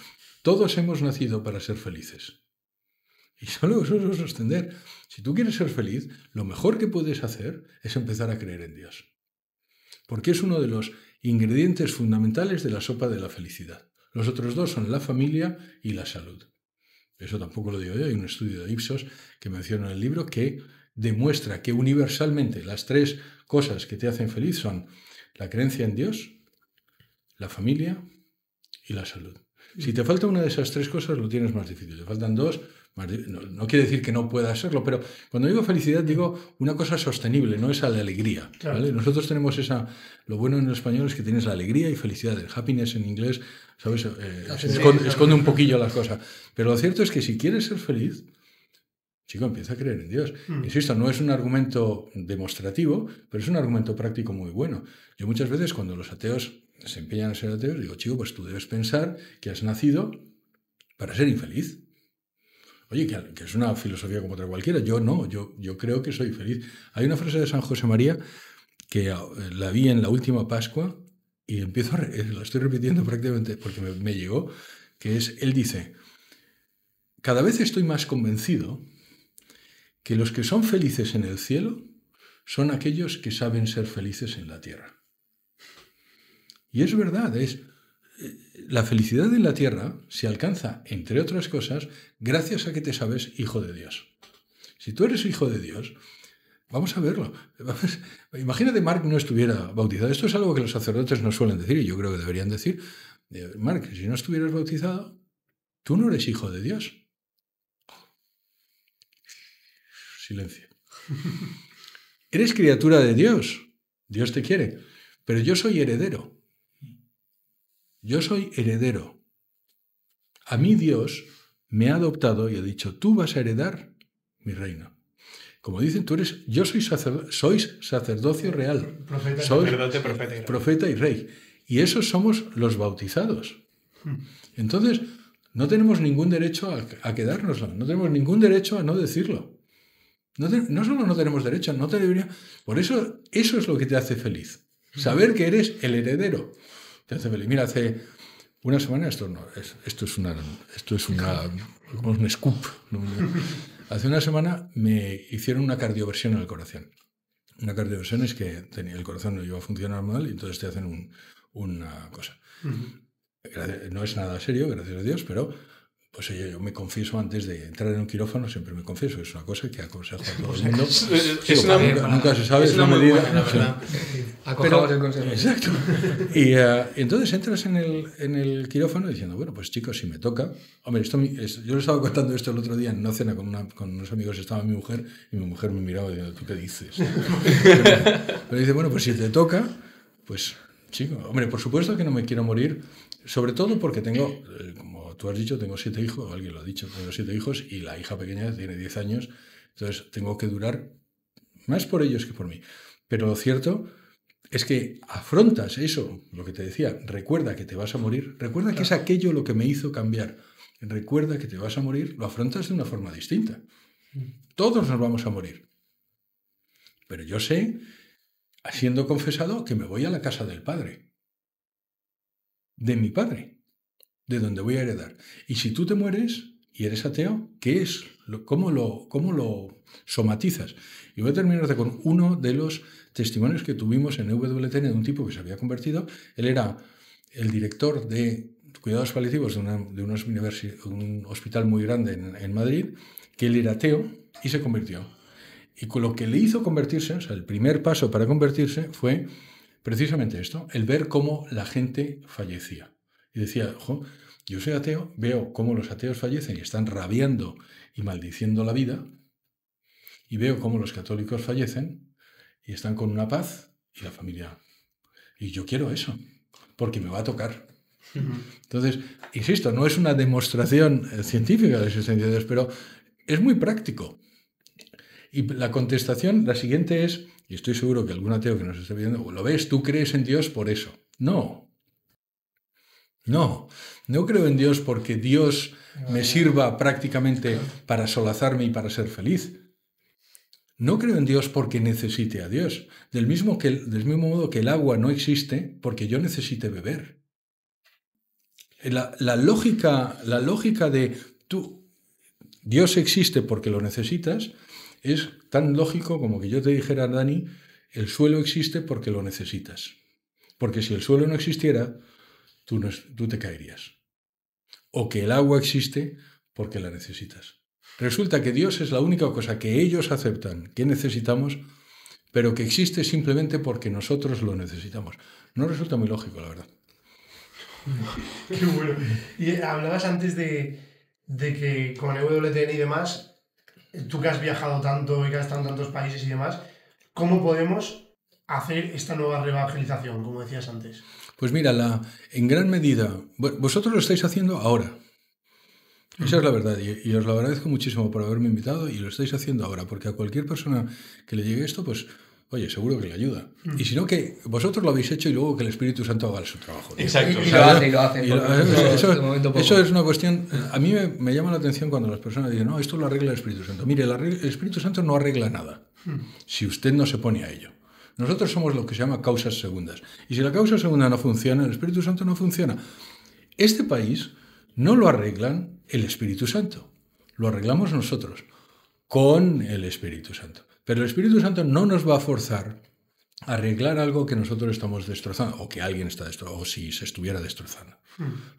Todos hemos nacido para ser felices. Y solo eso es sostener. Si tú quieres ser feliz, lo mejor que puedes hacer es empezar a creer en Dios. Porque es uno de los ingredientes fundamentales de la sopa de la felicidad. Los otros dos son la familia y la salud. Eso tampoco lo digo yo. Hay un estudio de Ipsos que menciona en el libro que demuestra que universalmente las 3 cosas que te hacen feliz son la creencia en Dios, la familia y la salud. Si te falta una de esas 3 cosas, lo tienes más difícil. Te faltan 2, no quiere decir que no pueda serlo, pero cuando digo felicidad digo una cosa sostenible, no esa la alegría. Claro. ¿Vale? Nosotros tenemos lo bueno en el español es que tienes la alegría y felicidad. El happiness en inglés, ¿sabes? Esconde un poquillo las cosas. Pero lo cierto es que si quieres ser feliz, chico, empieza a creer en Dios. Insisto, no es un argumento demostrativo, pero es un argumento práctico muy bueno. Yo muchas veces cuando los ateos se empeñan a ser ateos, digo, chico, pues tú debes pensar que has nacido para ser infeliz. Oye, que es una filosofía como otra cualquiera. Yo no, yo creo que soy feliz. Hay una frase de San José María que la vi en la última Pascua y la estoy repitiendo prácticamente porque me llegó, que es, él dice, cada vez estoy más convencido que los que son felices en el cielo son aquellos que saben ser felices en la tierra. Y es verdad, la felicidad en la tierra se alcanza, entre otras cosas, gracias a que te sabes hijo de Dios. Si tú eres hijo de Dios, vamos a verlo. Imagínate Mark no estuviera bautizado. Esto es algo que los sacerdotes no suelen decir y yo creo que deberían decir. Mark, si no estuvieras bautizado, tú no eres hijo de Dios. Silencio. Eres criatura de Dios. Dios te quiere. Pero yo soy heredero. Yo soy heredero. A mí Dios me ha adoptado y ha dicho, tú vas a heredar mi reino. Como dicen, sois sacerdocio real. Profeta y rey. Y esos somos los bautizados. Entonces, no tenemos ningún derecho a quedárnoslo. No tenemos ningún derecho a no decirlo. No solo no tenemos derecho, no te debería. Por eso es lo que te hace feliz. Saber que eres el heredero. Te hace feliz. Mira, hace una semana, esto es un scoop. Hace una semana me hicieron una cardioversión en el corazón. Una cardioversión es que el corazón no iba a funcionar mal y entonces te hacen una cosa. No es nada serio, gracias a Dios, pero pues yo me confieso antes de entrar en un quirófano, siempre me confieso. Es una cosa que aconsejo a todo el mundo. Nunca se sabe, es una medida. Buena, la verdad. Acojamos el consejo. Exacto. Y entonces entras en el quirófano diciendo, bueno, pues chicos, si me toca... Hombre, yo le estaba contando esto el otro día en una cena con unos amigos, estaba mi mujer, y mi mujer me miraba diciendo, ¿tú qué dices? Pero dice, bueno, pues si te toca, pues chico, hombre, por supuesto que no me quiero morir, sobre todo porque tengo, como tú has dicho, tengo 7 hijos, alguien lo ha dicho, tengo 7 hijos y la hija pequeña tiene 10 años, entonces tengo que durar más por ellos que por mí. Pero lo cierto es que afrontas eso, lo que te decía, recuerda que te vas a morir, recuerda que es aquello lo que me hizo cambiar, recuerda que te vas a morir, lo afrontas de una forma distinta. Todos nos vamos a morir. Pero yo sé, siendo confesado, que me voy a la casa del Padre. De mi Padre. De donde voy a heredar. Y si tú te mueres y eres ateo, ¿qué es? ¿Cómo lo somatizas? Y voy a terminar con uno de los testimonios que tuvimos en EWTN de un tipo que se había convertido. Él era el director de cuidados paliativos de un hospital muy grande en Madrid, que él era ateo y se convirtió. Y con lo que le hizo convertirse, o sea, el primer paso para convertirse fue precisamente esto, el ver cómo la gente fallecía. Y decía, yo soy ateo, veo cómo los ateos fallecen y están rabiando y maldiciendo la vida, y veo cómo los católicos fallecen y están con una paz y la familia. Y yo quiero eso, porque me va a tocar. Entonces, insisto, no es una demostración científica de la existencia de Dios, pero es muy práctico. Y la contestación, la siguiente es, y estoy seguro que algún ateo que nos esté viendo, lo ves, tú crees en Dios por eso. No creo en Dios porque Dios me sirva prácticamente para solazarme y para ser feliz. No creo en Dios porque necesite a Dios, del mismo modo que el agua no existe porque yo necesite beber. La lógica de Dios existe porque lo necesitas es tan lógico como que yo te dijera, Dani, el suelo existe porque lo necesitas. Porque si el suelo no existiera, tú te caerías. O que el agua existe porque la necesitas. Resulta que Dios es la única cosa que ellos aceptan que necesitamos, pero que existe simplemente porque nosotros lo necesitamos. No resulta muy lógico, la verdad. Qué bueno. Y hablabas antes de que con EWTN y demás, tú que has viajado tanto y que has estado en tantos países y demás, ¿cómo podemos hacer esta nueva reevangelización, como decías antes? Pues mira, en gran medida, vosotros lo estáis haciendo ahora. Esa es la verdad, y os lo agradezco muchísimo por haberme invitado, y lo estáis haciendo ahora, porque a cualquier persona que le llegue esto, pues, oye, seguro que le ayuda. Y si no, que vosotros lo habéis hecho y luego que el Espíritu Santo haga su trabajo. Exacto. Y lo hace. Eso es una cuestión. A mí me llama la atención cuando las personas dicen, no, esto lo arregla el Espíritu Santo. Mire, el Espíritu Santo no arregla nada si usted no se pone a ello. Nosotros somos lo que se llama causas segundas. Y si la causa segunda no funciona, el Espíritu Santo no funciona. Este país no lo arreglan el Espíritu Santo. Lo arreglamos nosotros con el Espíritu Santo. Pero el Espíritu Santo no nos va a forzar a arreglar algo que nosotros estamos destrozando o que alguien está destrozando o si se estuviera destrozando.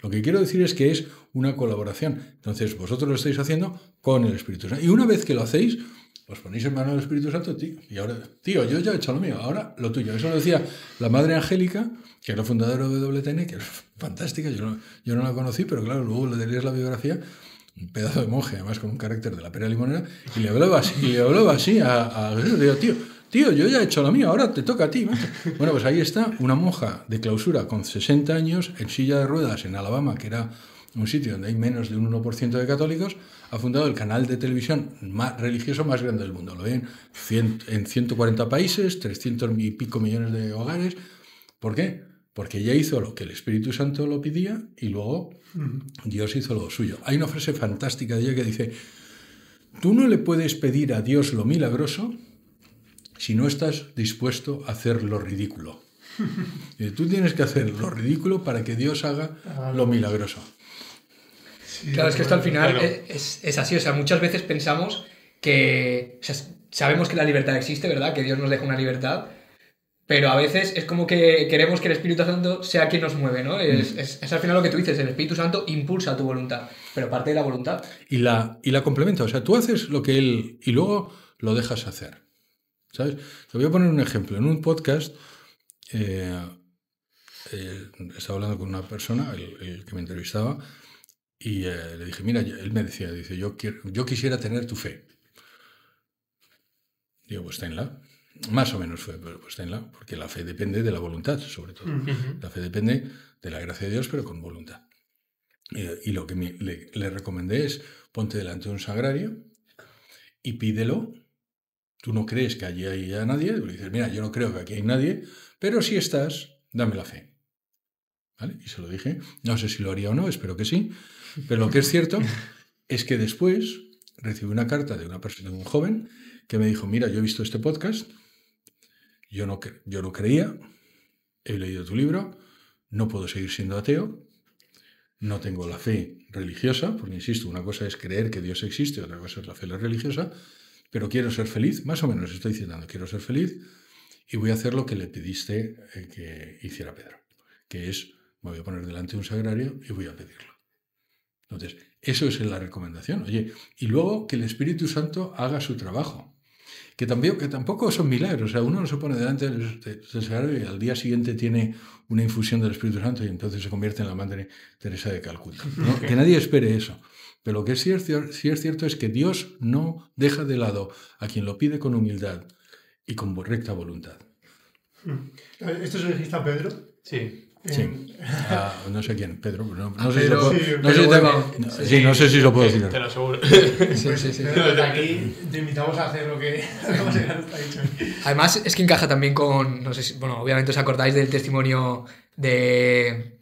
Lo que quiero decir es que es una colaboración. Entonces vosotros lo estáis haciendo con el Espíritu Santo. Y una vez que lo hacéis, os ponéis en manos del Espíritu Santo, tío. Y ahora, tío, yo ya he hecho lo mío, ahora lo tuyo. Eso lo decía la Madre Angélica, que era fundadora de WTN, que es fantástica. Yo no la conocí, pero claro, luego le lees la biografía. Un pedazo de monje, además con un carácter de la pera limonera, y le hablaba así a Jesús. Le digo, tío, yo ya he hecho lo mío, ahora te toca a ti. Bueno, pues ahí está una monja de clausura con 60 años, en silla de ruedas en Alabama, que era un sitio donde hay menos de un 1% de católicos, ha fundado el canal de televisión más religioso más grande del mundo. Lo ven en 140 países, 300 y pico millones de hogares. ¿Por qué? Porque ella hizo lo que el Espíritu Santo lo pedía y luego Dios hizo lo suyo. Hay una frase fantástica de ella que dice, tú no le puedes pedir a Dios lo milagroso si no estás dispuesto a hacer lo ridículo. Tú tienes que hacer lo ridículo para que Dios haga lo milagroso. Sí, Claro, es que esto al final claro. es así. O sea, muchas veces pensamos que... O sea, sabemos que la libertad existe, ¿verdad? Que Dios nos deja una libertad. Pero a veces es como que queremos que el Espíritu Santo sea quien nos mueve, ¿no? Es al final lo que tú dices, el Espíritu Santo impulsa tu voluntad, pero parte de la voluntad. Y la complementa, o sea, tú haces lo que él y luego lo dejas hacer, ¿sabes? Te voy a poner un ejemplo. En un podcast estaba hablando con una persona, el que me entrevistaba, y le dije, mira, él me decía, dice, yo quisiera tener tu fe. Digo, pues tenla. Más o menos fue, pero pues tenla, porque la fe depende de la voluntad, sobre todo. La fe depende de la gracia de Dios, pero con voluntad. Y lo que le recomendé es, ponte delante de un sagrario y pídelo. Tú no crees que allí haya nadie, le dices, mira, yo no creo que aquí hay nadie, pero si estás, dame la fe. ¿Vale? Y se lo dije, no sé si lo haría o no, espero que sí, pero lo que es cierto es que después recibí una carta de una persona, de un joven, que me dijo, mira, yo he visto este podcast, yo no creía, he leído tu libro, no puedo seguir siendo ateo, no tengo la fe religiosa, porque insisto, una cosa es creer que Dios existe, otra cosa es la fe religiosa, pero quiero ser feliz, más o menos estoy citando, quiero ser feliz y voy a hacer lo que le pediste que hiciera Pedro, que es, me voy a poner delante de un sagrario y voy a pedirlo. Entonces, eso es la recomendación. Oye, y luego que el Espíritu Santo haga su trabajo. Que tampoco son milagros. O sea, uno no se pone delante del sagrario y al día siguiente tiene una infusión del Espíritu Santo y entonces se convierte en la Madre Teresa de Calcuta. ¿No? Que nadie espere eso. Pero lo que sí es cierto es que Dios no deja de lado a quien lo pide con humildad y con recta voluntad. ¿Esto se lo dijiste a Pedro? Sí. Sí. No sé quién, Pedro. No sé si lo puedo decir. Te lo aseguro. Sí. Pero desde aquí te invitamos a hacer lo que José Carlos te ha dicho. Además, es que encaja también con, no sé si, bueno, obviamente os acordáis del testimonio de...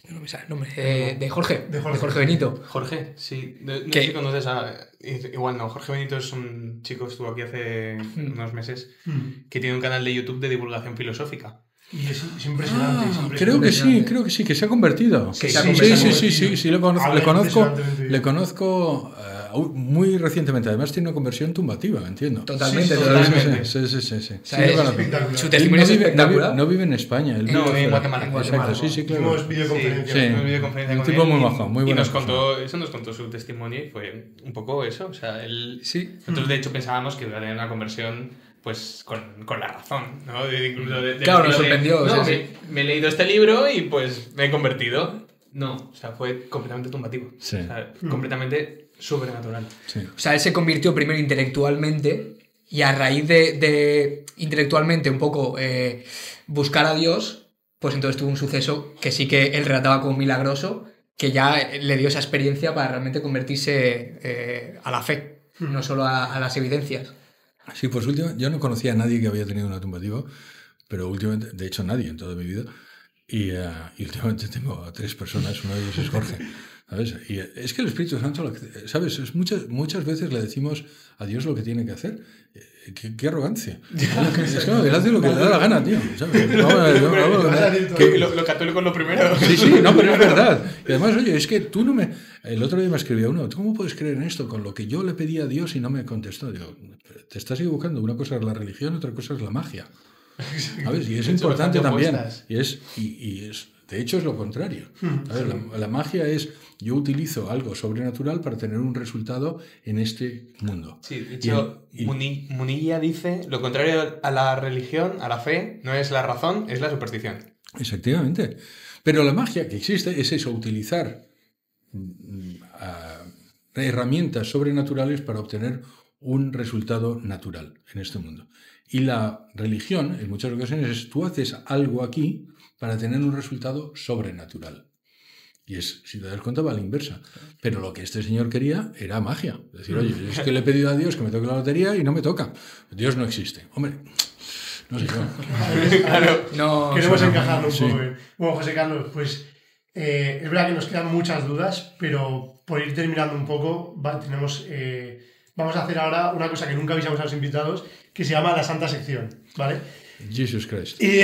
No me sale el nombre, de Jorge Benito. Jorge, sí. No ¿Qué? sé si conoces a... Igual no, Jorge Benito es un chico que estuvo aquí hace unos meses, que tiene un canal de YouTube de divulgación filosófica. Y es impresionante. Creo que sí, que se ha convertido. Que se ha convertido. Sí, le conozco muy recientemente. Además tiene una conversión tumbativa, entiendo. Totalmente, Sí, totalmente. Sí. O sea, Sí, espectacular. su testimonio es espectacular. No vive en España. Él No, vive en fuera. Guatemala. Exacto, sí, claro. Hicimos videoconferencia. Sí. Una videoconferencia Un con tipo él muy y- majo, muy y buena nos persona. nos contó su testimonio y fue un poco eso. O sea, él, Sí. nosotros de hecho pensábamos que iba a tener una conversión pues con la razón, ¿no? Incluso del Claro, nos estilo sorprendió, no, sí, me he leído este libro y pues me he convertido. No, o sea, fue completamente tumbativo. Sí. O sea, completamente sobrenatural. Sí. O sea, él se convirtió primero intelectualmente y a raíz de intelectualmente un poco buscar a Dios, pues entonces tuvo un suceso que sí que él relataba como milagroso, que ya le dio esa experiencia para realmente convertirse a la fe, no solo a las evidencias. Sí, pues últimamente, yo no conocía a nadie que había tenido una tumbativa, pero últimamente, de hecho nadie en toda mi vida, y últimamente tengo a 3 personas, uno de ellos es Jorge, ¿sabes? Y es que el Espíritu Santo, ¿sabes? Muchas veces le decimos a Dios lo que tiene que hacer. Qué arrogancia. Es que él hace lo que le da la gana, tío. ¿Sabes? Lo católico es lo primero. Sí, no, pero es verdad. Y además, oye, es que tú no me... El otro día me escribió uno, ¿tú cómo puedes creer en esto con lo que yo le pedí a Dios y no me contestó? Digo, te estás equivocando. Una cosa es la religión, otra cosa es la magia. ¿Sabes? Y es importante también. Y es, de hecho, es lo contrario. ¿Sabes? La magia es, yo utilizo algo sobrenatural para tener un resultado en este mundo. Sí, de hecho, Munilla dice, lo contrario a la religión, a la fe, no es la razón, es la superstición. Efectivamente. Pero la magia que existe es eso, utilizar herramientas sobrenaturales para obtener un resultado natural en este mundo. Y la religión, en muchas ocasiones, es tú haces algo aquí para tener un resultado sobrenatural. Y es, si te das cuenta, va a la inversa. Pero lo que este señor quería era magia. Es decir, oye, es que le he pedido a Dios que me toque la lotería y no me toca. Dios no existe. Hombre, no sé yo. Claro, No, queremos no, encajarlo un sí. poco. Bueno, José Carlos, pues es verdad que nos quedan muchas dudas, pero por ir terminando un poco, vamos a hacer ahora una cosa que nunca avisamos a los invitados, que se llama la Santa Sección, ¿vale? Jesus Christ. Y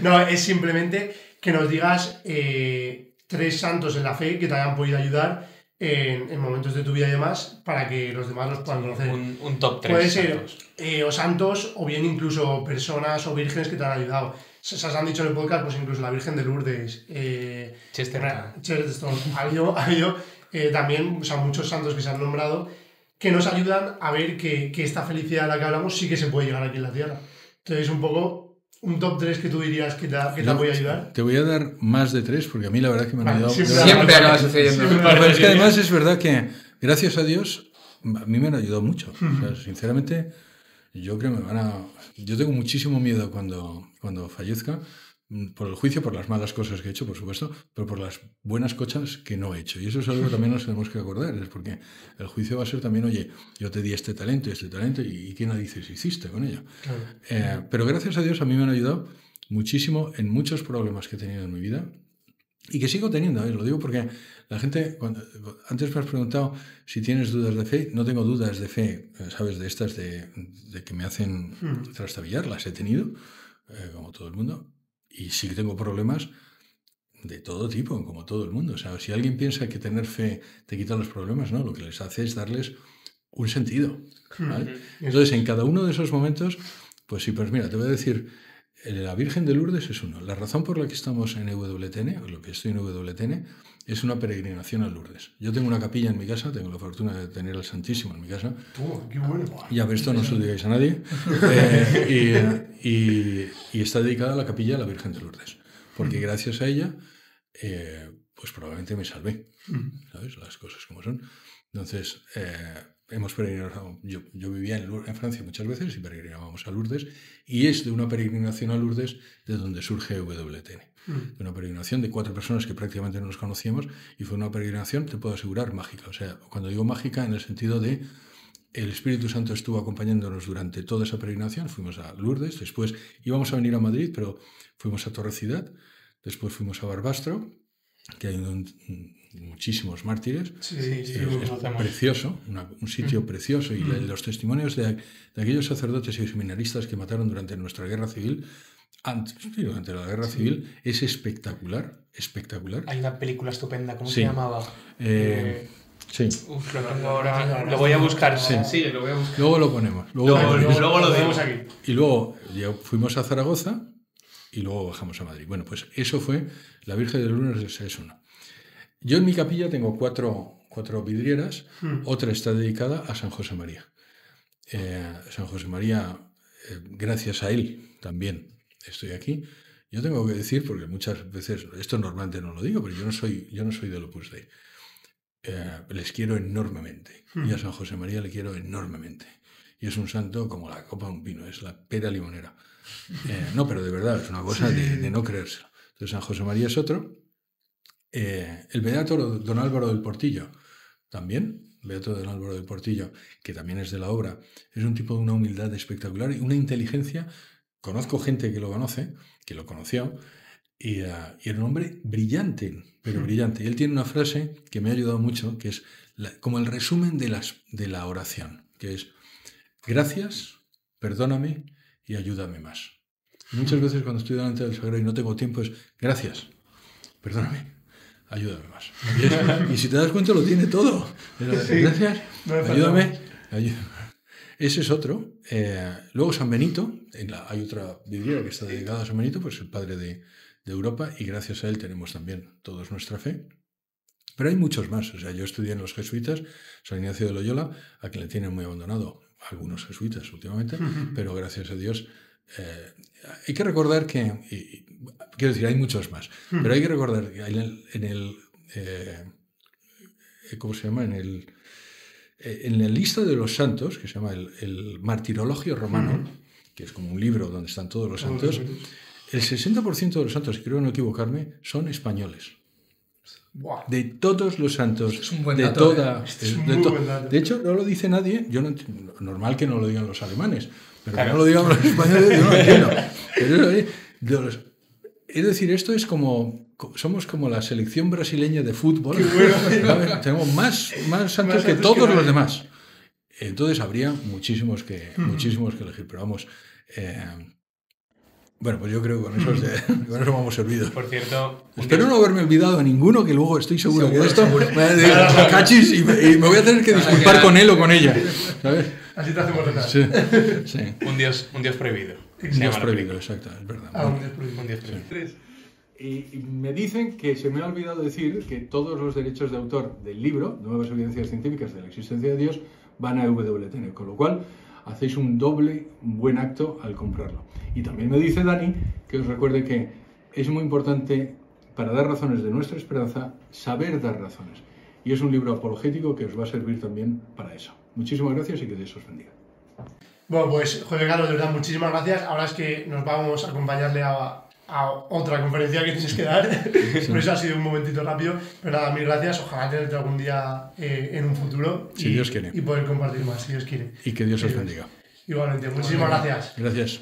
no, es simplemente que nos digas 3 santos en la fe que te hayan podido ayudar en momentos de tu vida y demás, para que los demás los puedan conocer. Un top 3. Puede ser o santos, o bien incluso personas o vírgenes que te han ayudado. Se han dicho en el podcast, pues incluso la Virgen de Lourdes, Chesterton. Ha habido también, o sea, muchos santos que se han nombrado que nos ayudan a ver que esta felicidad de la que hablamos sí que se puede llegar aquí en la Tierra. Entonces, un poco, un top 3 que tú dirías que te voy a ayudar. Te voy a dar más de 3 porque a mí la verdad que me han ayudado. Siempre acaba sucediendo. Pero es que además es verdad que, gracias a Dios, a mí me han ayudado mucho. O sea, sinceramente, yo creo que yo tengo muchísimo miedo cuando fallezca, por el juicio, por las malas cosas que he hecho, por supuesto, pero por las buenas cosas que no he hecho. Y eso es algo que también nos tenemos que acordar, es porque el juicio va a ser también, oye, yo te di este talento, y ¿qué narices hiciste con ello? Claro. Pero gracias a Dios a mí me han ayudado muchísimo en muchos problemas que he tenido en mi vida y que sigo teniendo. Lo digo porque la gente, antes me has preguntado si tienes dudas de fe. No tengo dudas de fe, ¿sabes? De estas de que me hacen trastabillar, las he tenido, como todo el mundo. Y sí que tengo problemas de todo tipo, como todo el mundo. O sea, si alguien piensa que tener fe te quita los problemas, no, lo que les hace es darles un sentido, ¿vale? Entonces, en cada uno de esos momentos, pues sí, pues mira, te voy a decir, la Virgen de Lourdes es uno. La razón por la que estamos en EWTN, o lo que estoy en EWTN, es una peregrinación a Lourdes. Yo tengo una capilla en mi casa, tengo la fortuna de tener al Santísimo en mi casa. ¡Qué bueno! Ya, pero esto no se lo digáis a nadie. Y está dedicada a la capilla a la Virgen de Lourdes. Porque gracias a ella, pues probablemente me salvé. ¿Sabes? Las cosas como son. Entonces, hemos peregrinado. Yo vivía en Francia muchas veces y peregrinábamos a Lourdes. Y es de una peregrinación a Lourdes de donde surge EWTN. De una peregrinación de 4 personas que prácticamente no nos conocíamos. Y fue una peregrinación, te puedo asegurar, mágica. O sea, cuando digo mágica, en el sentido de el Espíritu Santo estuvo acompañándonos durante toda esa peregrinación. Fuimos a Lourdes, después íbamos a venir a Madrid, pero fuimos a Torrecidad, después fuimos a Barbastro, que hay muchísimos mártires. Sí, es precioso, un sitio precioso. Y los testimonios de aquellos sacerdotes y seminaristas que mataron durante nuestra guerra civil, durante la guerra civil, es espectacular, espectacular. Hay una película estupenda, ¿cómo Sí. se llamaba? Sí. Uf, lo tengo ahora. Lo voy a buscar. Sí, lo voy a buscar. Luego lo ponemos. Luego lo vemos digo. aquí. Y luego ya fuimos a Zaragoza y luego bajamos a Madrid. Bueno, pues eso fue la Virgen de Lourdes del 6-1. Yo en mi capilla tengo cuatro vidrieras, otra está dedicada a San José María. San José María, gracias a él también estoy aquí. Yo tengo que decir, porque muchas veces, esto normalmente no lo digo, pero yo no soy del Opus Dei. Les quiero enormemente. Y a San José María le quiero enormemente. Y es un santo como la copa de un pino, es la pera limonera. No, pero de verdad, es una cosa de no creérselo. Entonces San José María es otro. El beato don Álvaro del Portillo, también, beato don Álvaro del Portillo, que también es de la obra, es un tipo de una humildad espectacular y una inteligencia. Conozco gente que lo conoce, que lo conoció, y era un hombre brillante, pero brillante. Y él tiene una frase que me ha ayudado mucho, que es como el resumen de la oración, que es: gracias, perdóname y ayúdame más. Y muchas veces cuando estoy delante del Sagrario y no tengo tiempo es: gracias, perdóname, ayúdame más. Y si te das cuenta lo tiene todo. Gracias, ayúdame. Ese es otro. Luego San Benito, hay otra vidriera que está dedicada a San Benito, pues el padre de Europa, y gracias a él tenemos también todos nuestra fe. Pero hay muchos más. O sea, yo estudié en los jesuitas, San Ignacio de Loyola, a quien le tienen muy abandonado algunos jesuitas últimamente, pero gracias a Dios. Hay que recordar que, quiero decir, hay muchos más, pero hay que recordar que ¿cómo se llama? En la lista de los santos, que se llama el Martirologio Romano, que es como un libro donde están todos los santos, el 60% de los santos, y creo no equivocarme, son españoles. Buah. De todos los santos, Es un buen de dato, toda... buen dato. De hecho, no lo dice nadie, yo no entiendo, normal que no lo digan los alemanes, pero que no lo digan los españoles, yo no lo entiendo. Pero es decir, esto es como... Somos como la selección brasileña de fútbol. ¿Sabes? Tenemos más santos que todos los demás. Entonces habría muchísimos que elegir. Pero vamos... bueno, pues yo creo que con eso vamos servidos. Por cierto... Espero no haberme olvidado a ninguno, que luego estoy seguro que esto me va a decir cachis y me voy a tener que disculpar con él o con ella. ¿Sabes? Así te hacemos rezar. Sí. Un dios prohibido. Un dios prohibido, exacto, es verdad. Un dios prohibido. Y me dicen que se me ha olvidado decir que todos los derechos de autor del libro, Nuevas Evidencias Científicas de la Existencia de Dios, van a WTN, con lo cual hacéis un buen acto al comprarlo. Y también me dice Dani que os recuerde que es muy importante, para dar razones de nuestra esperanza, saber dar razones. Y es un libro apologético que os va a servir también para eso. Muchísimas gracias y que Dios os bendiga. Bueno, pues José Carlos, de verdad, muchísimas gracias. Ahora es que nos vamos a acompañarle a otra conferencia que tienes que dar. Por eso ha sido un momentito rápido. Pero nada, mil gracias. Ojalá tenerte algún día en un futuro. Si Dios quiere. Y poder compartir más, si Dios quiere. Y que Dios os bendiga. Igualmente, muchísimas gracias. Gracias.